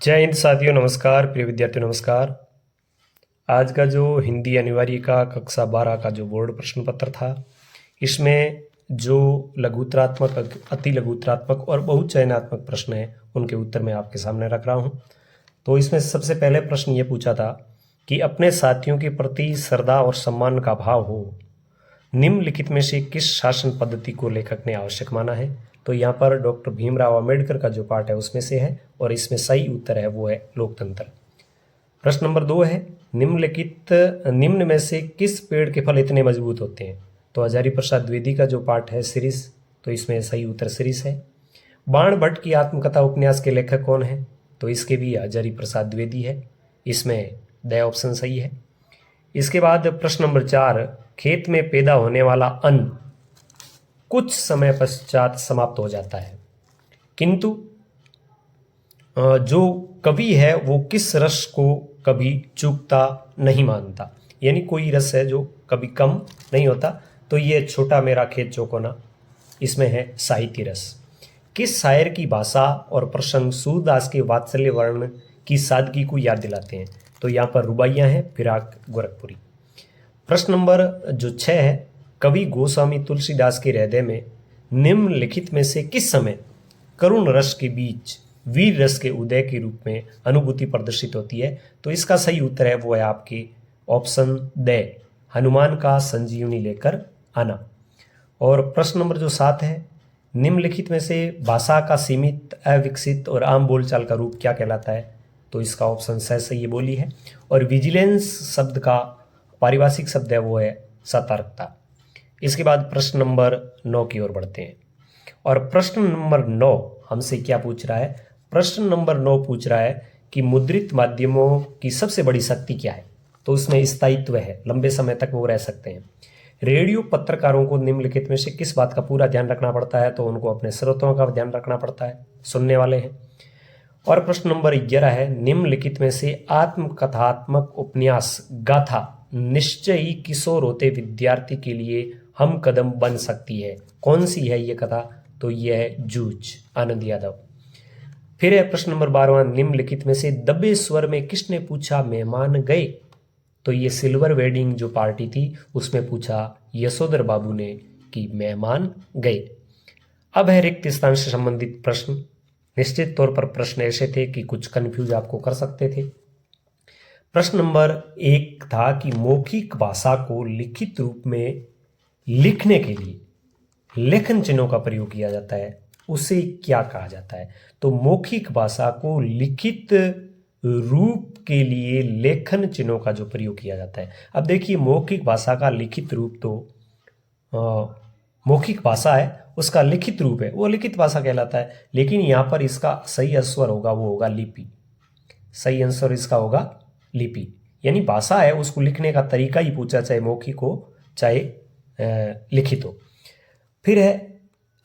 जय हिंद साथियों, नमस्कार। प्रिय विद्यार्थियों, नमस्कार। आज का जो हिंदी अनिवार्य का कक्षा 12 का जो बोर्ड प्रश्न पत्र था, इसमें जो लघुतरात्मक, अति लघुतरात्मक और बहुचयनात्मक प्रश्न हैं, उनके उत्तर मैं आपके सामने रख रहा हूँ। तो इसमें सबसे पहले प्रश्न ये पूछा था कि अपने साथियों के प्रति श्रद्धा और सम्मान का भाव हो, निम्नलिखित में से किस शासन पद्धति को लेखक ने आवश्यक माना है? तो यहाँ पर डॉक्टर भीमराव अंबेडकर का जो पार्ट है उसमें से है, और इसमें सही उत्तर है वो है लोकतंत्र। प्रश्न नंबर 2 है, निम्न में से किस पेड़ के फल इतने मजबूत होते हैं? तो हजारी प्रसाद द्विवेदी का जो पार्ट है शिरीष, तो इसमें सही उत्तर शिरीष है। बाण भट्ट की आत्मकथा उपन्यास के लेखक कौन है? तो इसके भी हजारी प्रसाद द्विवेदी है। इसमें द ऑप्शन सही है। इसके बाद प्रश्न नंबर 4, खेत में पैदा होने वाला अन्न कुछ समय पश्चात समाप्त हो जाता है, किंतु जो कवि है वो किस रस को कभी चूकता नहीं मानता? यानी कोई रस है जो कभी कम नहीं होता। तो ये छोटा मेरा खेत चौकोना, इसमें है साहित्य रस। किस शायर की भाषा और प्रसंग सूरदास के वात्सल्य वर्ण की सादगी को याद दिलाते हैं? तो यहाँ पर रुबाइयाँ हैं, फिराक गोरखपुरी। प्रश्न नंबर जो 6 है, कवि गोस्वामी तुलसीदास के हृदय में निम्नलिखित में से किस समय करुण रस के बीच वीर रस के उदय के रूप में अनुभूति प्रदर्शित होती है? तो इसका सही उत्तर है वो है आपके ऑप्शन द, हनुमान का संजीवनी लेकर आना। और प्रश्न नंबर जो 7 है, निम्नलिखित में से भाषा का सीमित, अविकसित और आम बोलचाल का रूप क्या कहलाता है? तो इसका ऑप्शन सही ये बोली है। और विजिलेंस शब्द का पारिभाषिक शब्द है वो है सतर्कता। इसके बाद प्रश्न नंबर 9 की ओर बढ़ते हैं। और प्रश्न नंबर 9 हमसे क्या पूछ रहा है? प्रश्न नंबर 9 पूछ रहा है कि मुद्रित माध्यमों की सबसे बड़ी शक्ति क्या है? तो उसमें स्थायित्व है, लंबे समय तक वो रह सकते हैं। रेडियो पत्रकारों को निम्नलिखित में से किस बात का पूरा ध्यान रखना पड़ता है? तो उनको अपने श्रोताओं का ध्यान रखना पड़ता है, सुनने वाले हैं। और प्रश्न नंबर 11 है, निम्नलिखित में से आत्मकथात्मक उपन्यास गाथा निश्चय ही किशोर होते विद्यार्थी के लिए हम कदम बन सकती है? कौन सी है ये कथा? तो यह है जूझ, आनंद यादव। फिर है प्रश्न नंबर 12, निम्नलिखित में से दबे स्वर में किसने पूछा मेहमान गए? तो ये सिल्वर वेडिंग जो पार्टी थी उसमें पूछा यशोधर बाबू ने कि मेहमान गए। अब है रिक्त स्थान से संबंधित प्रश्न। निश्चित तौर पर प्रश्न ऐसे थे कि कुछ कंफ्यूज आपको कर सकते थे। प्रश्न नंबर 1 था कि मौखिक भाषा को लिखित रूप में लिखने के लिए लेखन चिन्हों का प्रयोग किया जाता है, उसे क्या कहा जाता है? तो मौखिक भाषा को लिखित रूप के लिए लेखन चिन्हों का जो प्रयोग किया जाता है। अब देखिए, मौखिक भाषा का लिखित रूप तो मौखिक भाषा है, उसका लिखित रूप है, वो लिखित भाषा कहलाता है। लेकिन यहाँ पर इसका सही आंसर होगा वो होगा लिपि। सही आंसर इसका होगा लिपि। यानी भाषा है, उसको लिखने का तरीका ही पूछा, चाहे मौखिक हो चाहे लिखित हो। फिर है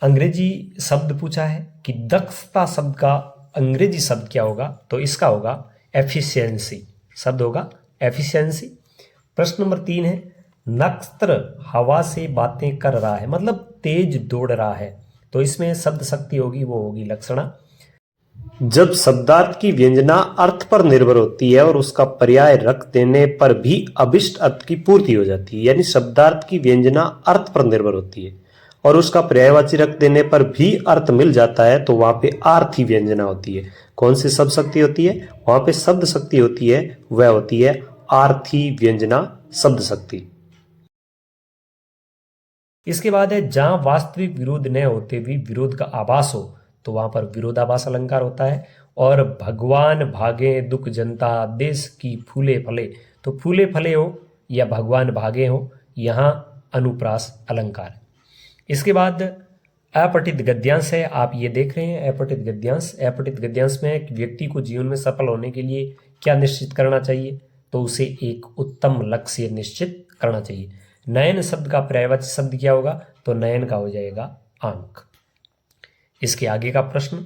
अंग्रेजी शब्द पूछा है कि दक्षता शब्द का अंग्रेजी शब्द क्या होगा? तो इसका होगा एफिशिएंसी, शब्द होगा एफिशिएंसी। प्रश्न नंबर 3 है, नक्षत्र हवा से बातें कर रहा है, मतलब तेज दौड़ रहा है, तो इसमें शब्द शक्ति होगी वो होगी लक्षणा। जब शब्दार्थ की व्यंजना अर्थ पर निर्भर होती है और उसका पर्याय रख देने पर भी अभिष्ट अर्थ की पूर्ति हो जाती है, यानी शब्दार्थ की व्यंजना अर्थ पर निर्भर होती है और उसका पर्यायवाची रख देने पर भी अर्थ मिल जाता है, तो वहां पे आर्थी व्यंजना होती है। कौन सी शब्द शक्ति होती है? वहां पे शब्द शक्ति होती है, वह होती है आर्थी व्यंजना शब्द शक्ति। इसके बाद है, जहां वास्तविक विरोध न होते भी विरोध का आभास हो, तो वहां पर विरोधाभास अलंकार होता है। और भगवान भागे दुख जनता देश की फूले फले, तो फूले फले हो या भगवान भागे हो, यहां अनुप्रास अलंकार। इसके बाद अपठित गद्यांश है, आप ये देख रहे हैं अपठित गद्यांश। अपठित गद्यांश में एक व्यक्ति को जीवन में सफल होने के लिए क्या निश्चित करना चाहिए? तो उसे एक उत्तम लक्ष्य निश्चित करना चाहिए। नयन शब्द का पर्यायवाची शब्द क्या होगा? तो नयन का हो जाएगा आंख। इसके आगे का प्रश्न,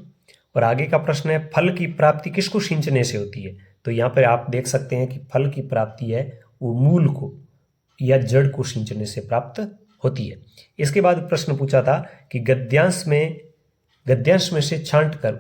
और आगे का प्रश्न है, फल की प्राप्ति किसको सिंचने से होती है? तो यहाँ पर आप देख सकते हैं कि फल की प्राप्ति है वो मूल को या जड़ को सिंचने से प्राप्त होती है। इसके बाद प्रश्न पूछा था कि गद्यांश में से छांट कर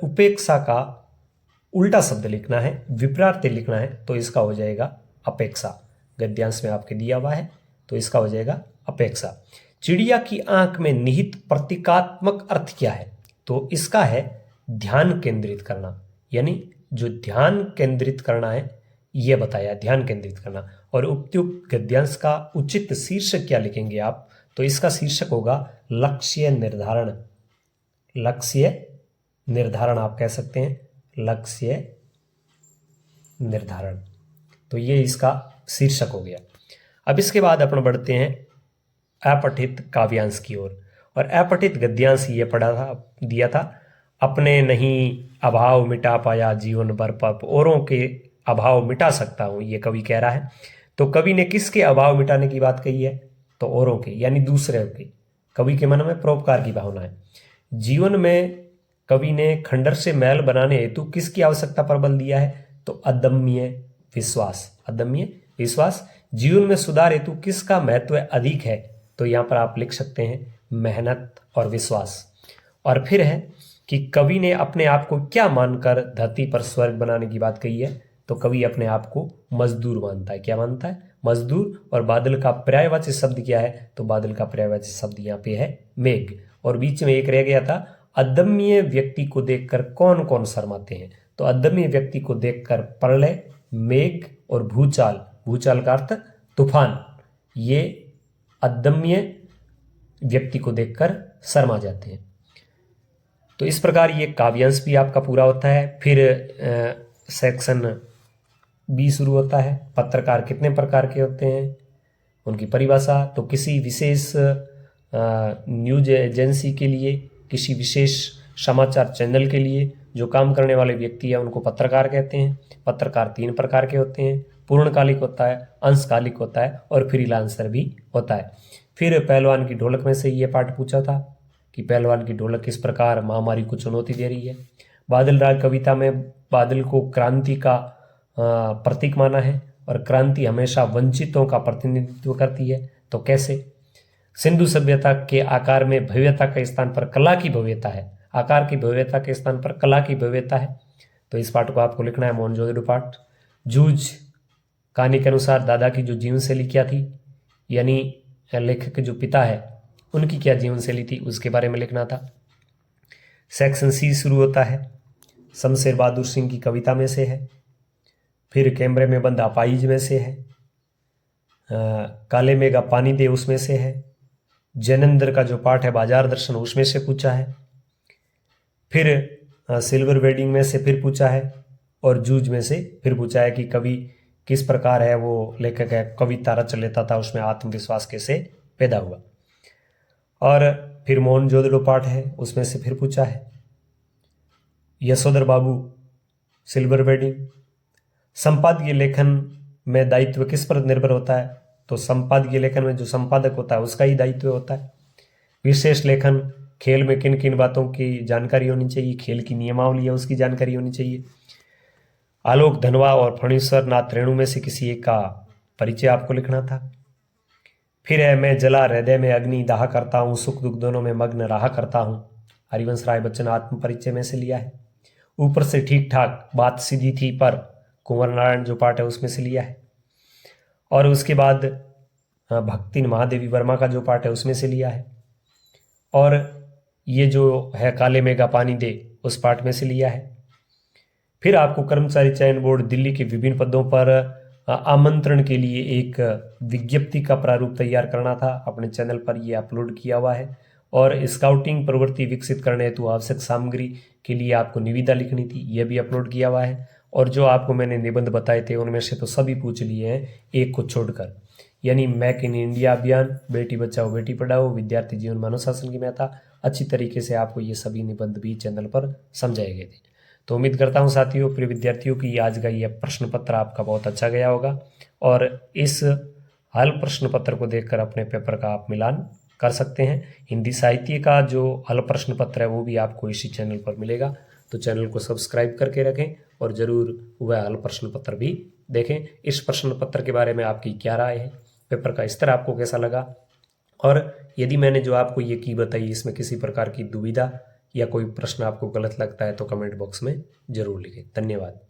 उल्टा शब्द लिखना है, विपरीत लिखना है, तो इसका हो जाएगा अपेक्षा। गद्यांश में आपके दिया हुआ है, तो इसका हो जाएगा अपेक्षा। चिड़िया की आंख में निहित प्रतीकात्मक अर्थ क्या है? तो इसका है ध्यान केंद्रित करना, यानी जो ध्यान केंद्रित करना है यह बताया, ध्यान केंद्रित करना। और उपयुक्त गद्यांश का उचित शीर्षक क्या लिखेंगे आप? तो इसका शीर्षक होगा लक्ष्य निर्धारण। लक्ष्य निर्धारण आप कह सकते हैं, लक्ष्य निर्धारण। तो ये इसका शीर्षक हो गया। अब इसके बाद अपन बढ़ते हैं अपठित काव्यांश की ओर। और अपठित गद्यांश ये पढ़ा था, दिया था, अपने नहीं अभाव मिटा पाया जीवन भर पाप, औरों के अभाव मिटा सकता हूं, ये कवि कह रहा है। तो कवि ने किसके अभाव मिटाने की बात कही है? तो औरों के, यानी दूसरे के। कवि के मन में परोपकार की भावना है। जीवन में कवि ने खंडर से मैल बनाने हेतु किसकी आवश्यकता पर बल दिया है? तो अदम्य विश्वास। अदम्य विश्वास। जीवन में सुधार हेतु किसका महत्व अधिक है? तो यहां पर आप लिख सकते हैं मेहनत और विश्वास। और फिर है कि कवि ने अपने आप को क्या मानकर धरती पर स्वर्ग बनाने की बात कही है? तो कवि अपने आप को मजदूर मानता है। क्या मानता है? मजदूर। और बादल का पर्यायवाची शब्द क्या है? तो बादल का पर्यायवाची शब्द यहाँ पे है मेघ। और बीच में एक रह गया था, अदम्य व्यक्ति को देखकर कौन कौन शर्माते हैं? तो अदम्य व्यक्ति को देखकर प्रलय, मेघ और भूचाल, भूचाल का अर्थ तूफान, ये अदम्य व्यक्ति को देखकर शर्मा जाते हैं। तो इस प्रकार ये काव्यांश भी आपका पूरा होता है। फिर सेक्शन बी शुरू होता है। पत्रकार कितने प्रकार के होते हैं, उनकी परिभाषा। तो किसी विशेष न्यूज एजेंसी के लिए, किसी विशेष समाचार चैनल के लिए जो काम करने वाले व्यक्ति है उनको पत्रकार कहते हैं। पत्रकार 3 प्रकार के होते हैं, पूर्णकालिक होता है, अंशकालिक होता है और फ्रीलांसर भी होता है। फिर पहलवान की ढोलक में से ये पाठ पूछा था कि पहलवान की ढोलक किस प्रकार महामारी को चुनौती दे रही है। बादल राग कविता में बादल को क्रांति का प्रतीक माना है और क्रांति हमेशा वंचितों का प्रतिनिधित्व करती है। तो कैसे? सिंधु सभ्यता के आकार में भव्यता के स्थान पर कला की भव्यता है, आकार की भव्यता के स्थान पर कला की भव्यता है। तो इस पाठ को आपको लिखना है, मोहनजोदड़ो पाठ। जूझ कहानी के अनुसार दादा की जो जीवन शैली क्या थी, यानी लेखक के जो पिता है उनकी क्या जीवन शैली थी, उसके बारे में लिखना था। सेक्शन सी शुरू होता है, शमशेर बहादुर सिंह की कविता में से है। फिर कैमरे में बंद अपाहिज में से है। काले मेघा पानी दे उसमें से है। जैनेंद्र का जो पाठ है बाजार दर्शन, उसमें से पूछा है। फिर सिल्वर वेडिंग में से फिर पूछा है। और जूझ में से फिर पूछा है कि कवि किस प्रकार है, वो लेखक है, कविता रच लेता था, उसमें आत्मविश्वास कैसे पैदा हुआ। और फिर मोहनजोदड़ो पाठ है, उसमें से फिर पूछा है। यशोधर बाबू सिल्वर वेडिंग। संपादकीय लेखन में दायित्व किस पर निर्भर होता है? तो संपादकीय लेखन में जो संपादक होता है उसका ही दायित्व होता है। विशेष लेखन, खेल में किन किन बातों की जानकारी होनी चाहिए, खेल की नियमावली है उसकी जानकारी होनी चाहिए। आलोक धनवा और फणीश्वर नाथ रेणु में से किसी एक का परिचय आपको लिखना था। फिर है मैं जला हृदय में अग्नि दाह करता हूँ, सुख दुख दोनों में मग्न रहा करता हूँ, हरिवंश राय बच्चन आत्म परिचय में से लिया है। ऊपर से ठीक ठाक बात सीधी थी पर कुंवर नारायण जो पाठ है उसमें से लिया है। और उसके बाद भक्तिन महादेवी वर्मा का जो पाठ है उसमें से लिया है। और ये जो है काले मेघा पानी दे उस पाठ में से लिया है। फिर आपको कर्मचारी चयन बोर्ड दिल्ली के विभिन्न पदों पर आमंत्रण के लिए एक विज्ञप्ति का प्रारूप तैयार करना था। अपने चैनल पर ये अपलोड किया हुआ है। और स्काउटिंग प्रवृत्ति विकसित करने हेतु आवश्यक सामग्री के लिए आपको निविदा लिखनी थी, यह भी अपलोड किया हुआ है। और जो आपको मैंने निबंध बताए थे उनमें से तो सभी पूछ लिए हैं, एक को छोड़कर, यानी मेक इन इंडिया अभियान, बेटी बचाओ बेटी पढ़ाओ, विद्यार्थी जीवन में अनुशासन की महत्ता, अच्छी तरीके से आपको ये सभी निबंध भी चैनल पर समझाए गए थे। तो उम्मीद करता हूँ साथियों, प्रिय विद्यार्थियों की आज का यह प्रश्न पत्र आपका बहुत अच्छा गया होगा। और इस हल प्रश्न पत्र को देखकर अपने पेपर का आप मिलान कर सकते हैं। हिंदी साहित्य का जो हल प्रश्न पत्र है वो भी आपको इसी चैनल पर मिलेगा। तो चैनल को सब्सक्राइब करके रखें और ज़रूर वह हल प्रश्न पत्र भी देखें। इस प्रश्न पत्र के बारे में आपकी क्या राय है, पेपर का स्तर आपको कैसा लगा, और यदि मैंने जो आपको ये की बताई इसमें किसी प्रकार की दुविधा या कोई प्रश्न आपको गलत लगता है तो कमेंट बॉक्स में जरूर लिखें। धन्यवाद।